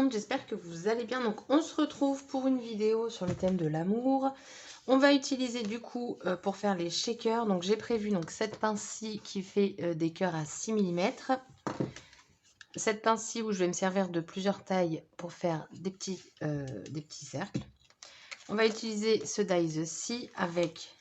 monde, j'espère que vous allez bien. Donc on se retrouve pour une vidéo sur le thème de l'amour. On va utiliser du coup pour faire les shakers. Donc j'ai prévu donc cette pince-ci qui fait des cœurs à 6 mm. Cette pince-ci où je vais me servir de plusieurs tailles pour faire des petits cercles. On va utiliser ce dies-ci avec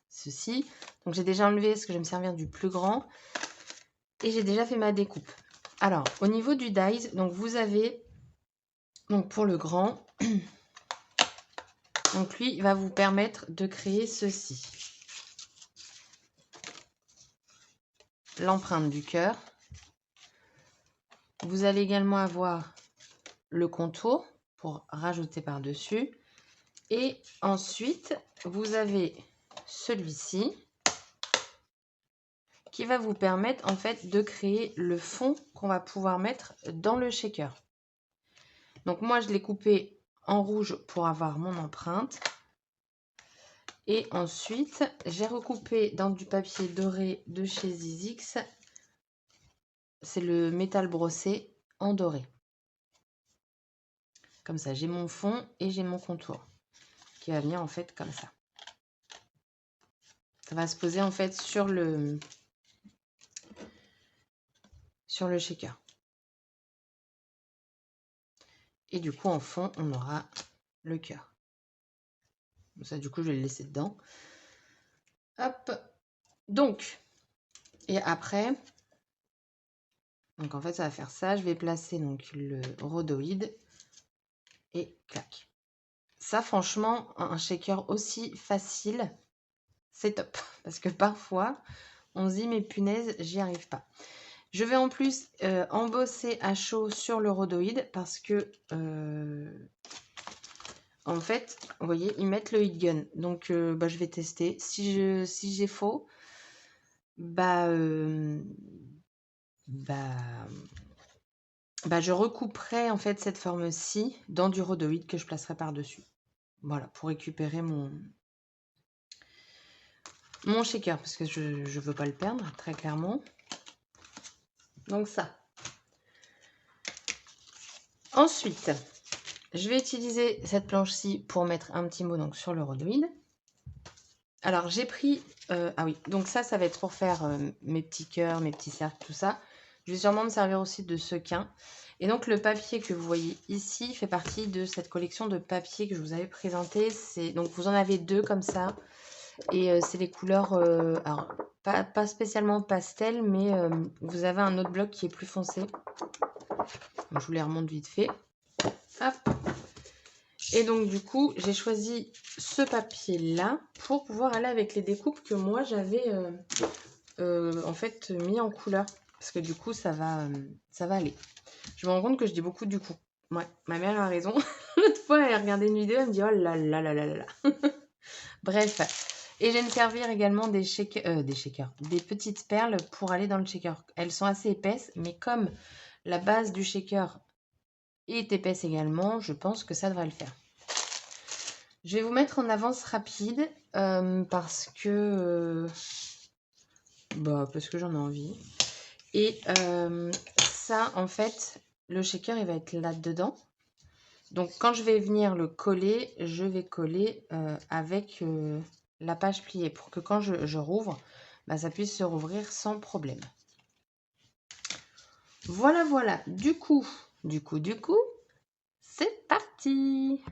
ceci. Donc j'ai déjà enlevé parce que je vais me servir du plus grand. Et j'ai déjà fait ma découpe. Alors, au niveau du dies, donc vous avez, donc pour le grand, donc lui il va vous permettre de créer ceci. L'empreinte du cœur. Vous allez également avoir le contour pour rajouter par-dessus. Et ensuite, vous avez celui-ci qui va vous permettre en fait de créer le fond qu'on va pouvoir mettre dans le shaker. Donc moi je l'ai coupé en rouge pour avoir mon empreinte. Et ensuite j'ai recoupé dans du papier doré de chez Zizix. C'est le métal brossé en doré. Comme ça j'ai mon fond et j'ai mon contour qui va venir en fait comme ça. Ça va se poser en fait sur le shaker. Et du coup en fond on aura le cœur. Ça du coup je vais le laisser dedans. Hop. Donc et après, donc en fait ça va faire ça. Je vais placer donc le rhodoïde et clac. Ça franchement un shaker aussi facile, c'est top. Parce que parfois on se dit mais punaise j'y arrive pas. Je vais en plus embosser à chaud sur le rhodoïde parce que en fait, vous voyez, ils mettent le heat gun. Donc je vais tester. Si j'ai faux, je recouperai en fait cette forme-ci dans du rhodoïde que je placerai par-dessus. Voilà, pour récupérer mon shaker parce que je ne veux pas le perdre, très clairement. Donc ça. Ensuite, je vais utiliser cette planche-ci pour mettre un petit mot donc, sur le rhodoïde. Alors, j'ai pris... ah oui, donc ça va être pour faire mes petits cœurs, mes petits cercles, tout ça. Je vais sûrement me servir aussi de sequin. Et donc, le papier que vous voyez ici fait partie de cette collection de papier que je vous avais présenté. Donc, vous en avez deux comme ça. Et c'est les couleurs... alors, pas spécialement pastel, mais vous avez un autre bloc qui est plus foncé. Donc, je vous les remonte vite fait. Hop. Et donc du coup j'ai choisi ce papier là pour pouvoir aller avec les découpes que moi j'avais en fait mis en couleur, parce que du coup ça va aller. Je me rends compte que je dis beaucoup du coup. Ouais, ma mère a raison. L'autre fois elle a regardé une vidéo, elle me dit oh là là là là là là. Bref, et je vais me servir également des petites perles pour aller dans le shaker. Elles sont assez épaisses, mais comme la base du shaker est épaisse également, je pense que ça devrait le faire. Je vais vous mettre en avance rapide parce que j'en ai envie. Et ça, en fait, le shaker, il va être là-dedans. Donc, quand je vais venir le coller, je vais coller avec la page pliée pour que quand je rouvre, ça puisse se rouvrir sans problème. Voilà, voilà. Du coup, c'est parti!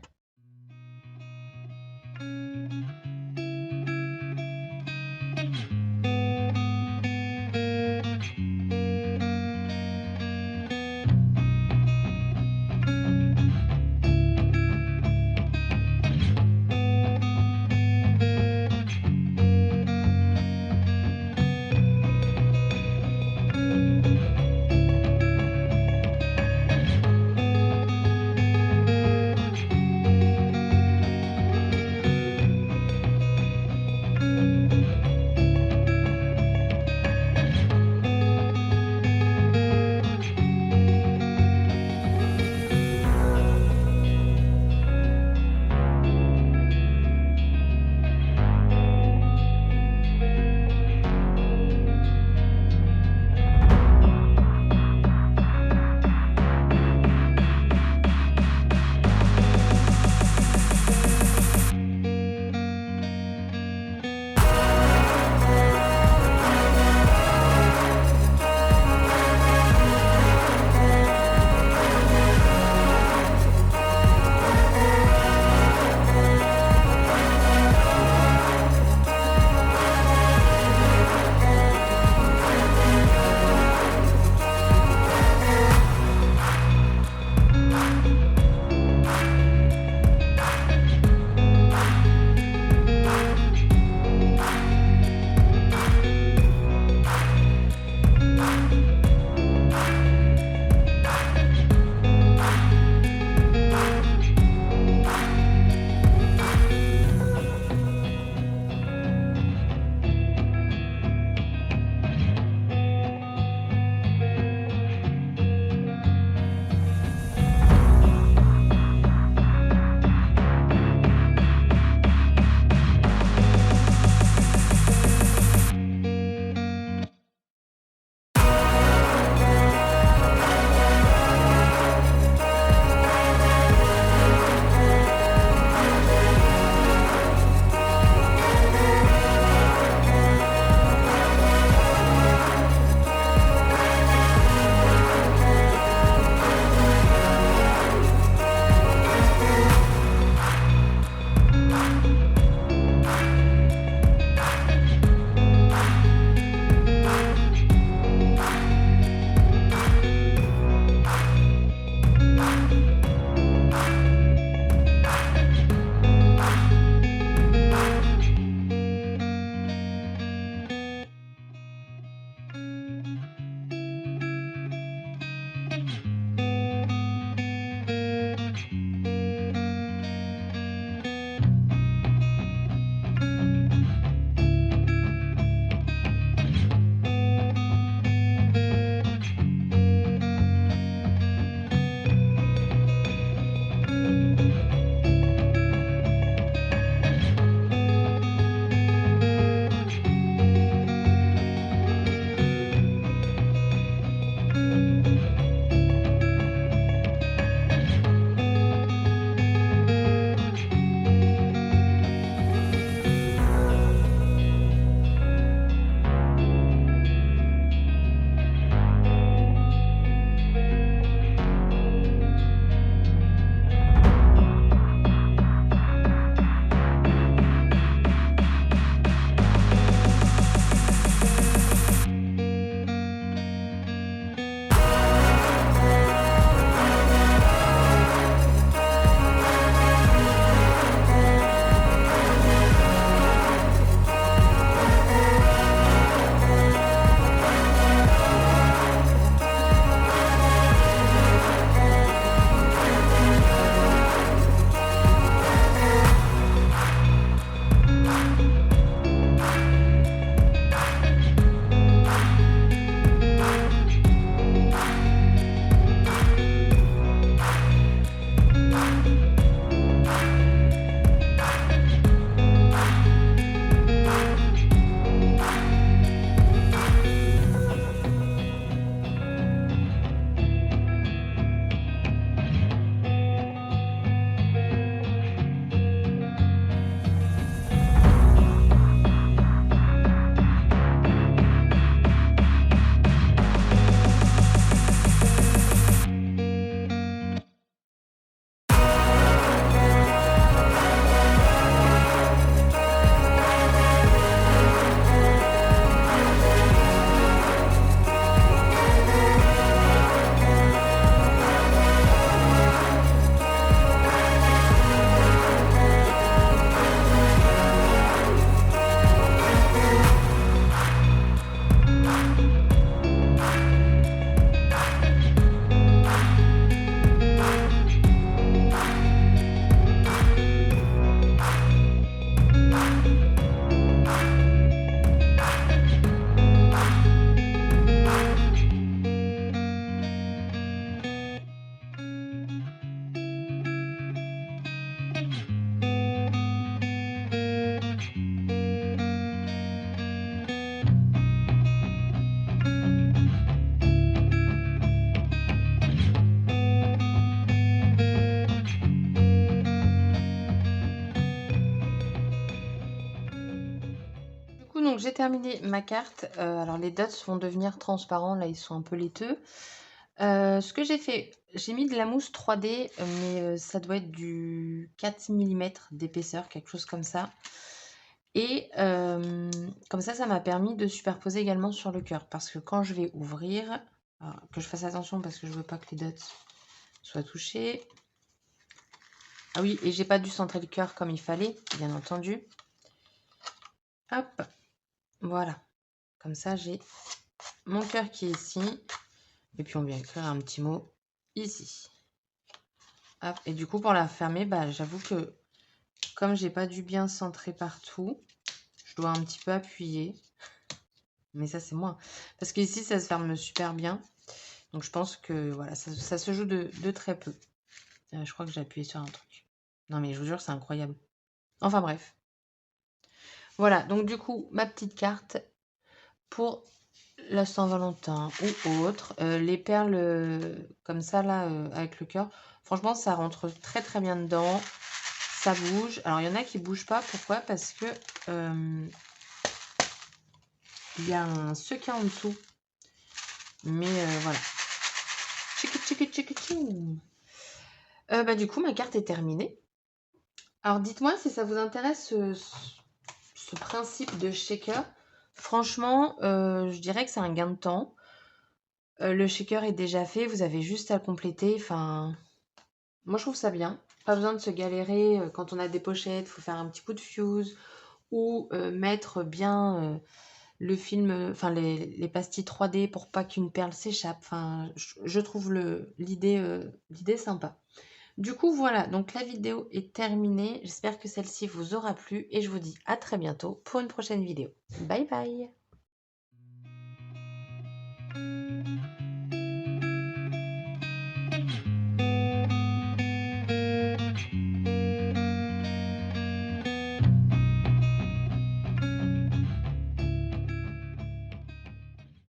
donc j'ai terminé ma carte. Alors les dots vont devenir transparents, là ils sont un peu laiteux. Ce que j'ai fait, j'ai mis de la mousse 3D, mais ça doit être du 4 mm d'épaisseur, quelque chose comme ça. Et comme ça m'a permis de superposer également sur le cœur. Parce que quand je vais ouvrir, alors, que je fasse attention parce que je veux pas que les dots soient touchés. Ah oui, et j'ai pas dû centrer le cœur comme il fallait, bien entendu. Hop, voilà. Comme ça, j'ai mon cœur qui est ici. Et puis, on vient écrire un petit mot ici. Hop, et du coup, pour la fermer, bah, j'avoue que comme j'ai pas dû bien centrer partout, je dois un petit peu appuyer. Mais ça, c'est moi. Parce qu'ici, ça se ferme super bien. Donc, je pense que voilà, ça se joue de très peu. Je crois que j'ai appuyé sur un truc. Non, mais je vous jure, c'est incroyable. Enfin, bref. Voilà, donc du coup, ma petite carte pour la Saint-Valentin ou autre. Les perles comme ça, là, avec le cœur, franchement, ça rentre très très bien dedans. Ça bouge. Alors, il y en a qui ne bougent pas. Pourquoi? Parce que il y a un sequin en dessous. Mais voilà. Bah, du coup, ma carte est terminée. Alors, dites-moi si ça vous intéresse ce principe de shaker. Franchement, je dirais que c'est un gain de temps. Le shaker est déjà fait, vous avez juste à le compléter. Enfin, moi je trouve ça bien. Pas besoin de se galérer quand on a des pochettes, il faut faire un petit coup de fuse ou mettre bien le film, enfin les pastilles 3D pour pas qu'une perle s'échappe. Enfin, je trouve l'idée sympa. Du coup, voilà, donc la vidéo est terminée. J'espère que celle-ci vous aura plu et je vous dis à très bientôt pour une prochaine vidéo. Bye bye!